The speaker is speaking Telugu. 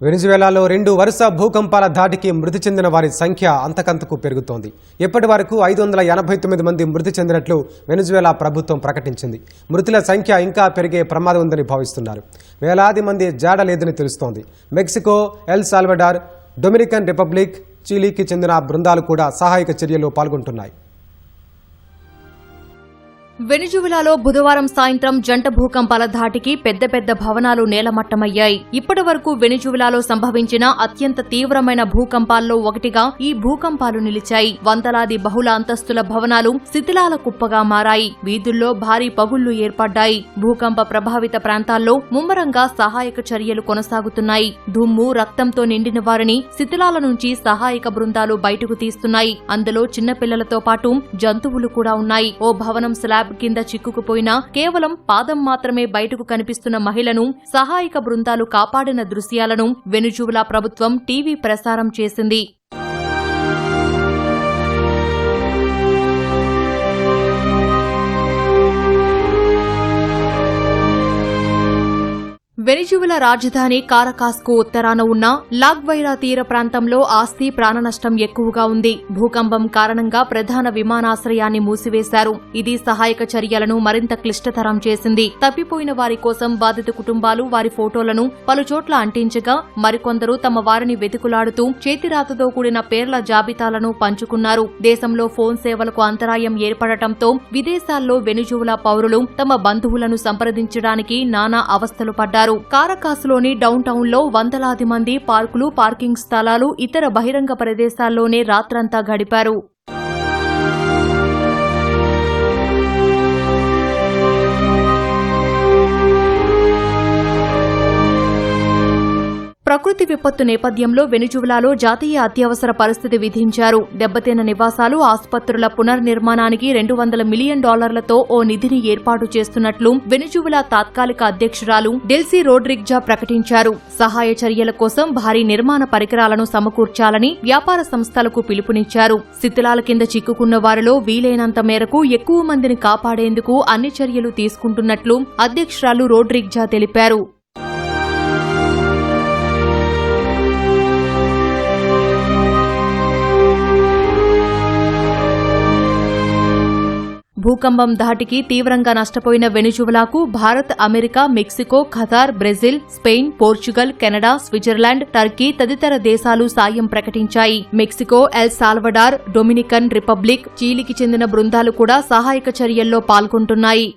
వెనిజువేలాలో 2 వరుస భూకంపాల ధాటికి మృతి చెందిన వారి సంఖ్య అంతకంతకు పెరుగుతోంది. ఇప్పటి వరకు 589 మంది మృతి చెందినట్లు వెనిజువేలా ప్రభుత్వం ప్రకటించింది. మృతుల సంఖ్య ఇంకా పెరిగే ప్రమాదం ఉందని భావిస్తున్నారు. వేలాది మంది జాడ లేదని తెలుస్తోంది. Mexico, El Salvador, Dominican Republic, చిలీకి చెందిన బృందాలు కూడా సహాయక చర్యల్లో పాల్గొంటున్నాయి. వెనిజువేలాలో బుధవారం సాయంత్రం జంట భూకంపాల ధాటికి పెద్ద పెద్ద భవనాలు నేలమట్టమయ్యాయి. ఇప్పటి వరకు వెనిజువేలాలో సంభవించిన అత్యంత తీవ్రమైన భూకంపాల్లో ఒకటిగా ఈ భూకంపాలు నిలిచాయి. వందలాది బహుళ అంతస్తుల భవనాలు శిథిలాల కుప్పగా మారాయి. వీధుల్లో భారీ పగుళ్లు ఏర్పడ్డాయి. భూకంప ప్రభావిత ప్రాంతాల్లో ముమ్మరంగా సహాయక చర్యలు కొనసాగుతున్నాయి. దుమ్ము, రక్తంతో నిండిన వారిని శిథిలాల నుంచి సహాయక బృందాలు బయటకు తీస్తున్నాయి. అందులో చిన్నపిల్లలతో పాటు జంతువులు కూడా ఉన్నాయి. ఓ భవనం స్లాబ్ కింద చిక్కుకుపోయినా కేవలం పాదం మాత్రమే బయటకు కనిపిస్తున్న మహిళను సహాయక బృందాలు కాపాడిన దృశ్యాలను వెనిజువేలా ప్రభుత్వం టీవీ ప్రసారం చేసింది. వెనిజువేలా రాజధాని కారకాస్కు ఉత్తరాన ఉన్న లాగ్వైరా తీర ప్రాంతంలో ఆస్తి ప్రాణనష్టం ఎక్కువగా ఉంది. భూకంపం కారణంగా ప్రధాన విమానాశ్రయాన్ని మూసివేశారు. ఇది సహాయక చర్యలను మరింత క్లిష్టతరం చేసింది. తప్పిపోయిన వారి కోసం బాధిత కుటుంబాలు వారి ఫోటోలను పలుచోట్ల అంటించగా మరికొందరు తమ వారిని వెతుకులాడుతూ చేతిరాతతో కూడిన పేర్ల జాబితాలను పంచుకున్నారు. దేశంలో ఫోన్ సేవలకు అంతరాయం ఏర్పడటంతో విదేశాల్లో వెనిజువేలా పౌరులు తమ బంధువులను సంప్రదించడానికి నానా అవస్థలు పడ్డారు. కారకాస్లోని డౌన్ టౌన్ లో వందలాది మంది పార్కులు, పార్కింగ్ స్థలాలు, ఇతర బహిరంగ ప్రదేశాల్లోనే రాత్రంతా గడిపారు. ప్రకృతి విపత్తు నేపథ్యంలో వెనిజువేలాలో జాతీయ అత్యవసర పరిస్థితి విధించారు. దెబ్బతిన్న నివాసాలు, ఆసుపత్రుల పునర్నిర్మాణానికి $200 మిలియన్ ఓ నిధిని ఏర్పాటు చేస్తున్నట్లు వెనిజువేలా తాత్కాలిక అధ్యక్షురాలు డెల్సీ రోడ్రిగ్జా ప్రకటించారు. సహాయ చర్యల కోసం భారీ నిర్మాణ పరికరాలను సమకూర్చాలని వ్యాపార సంస్థలకు పిలుపునిచ్చారు. శిథిలాల కింద చిక్కుకున్న వారిలో వీలైనంత మేరకు ఎక్కువ మందిని కాపాడేందుకు అన్ని చర్యలు తీసుకుంటున్నట్లు అధ్యక్షురాలు రోడ్రిగ్జా తెలిపారు. భూకంపం ధాటికి తీవ్రంగా నష్టపోయిన వెనిజువేలాకు Bharat, America, Mexico, Qatar, Brazil, Spain, Portugal, Canada, Switzerland, Turkey తదితర దేశాలు సాయం ప్రకటించాయి. Mexico, El Salvador, Dominican Republic, చిలీకి చెందిన బృందాలు కూడా సహాయక చర్యల్లో పాల్గొంటున్నాయి.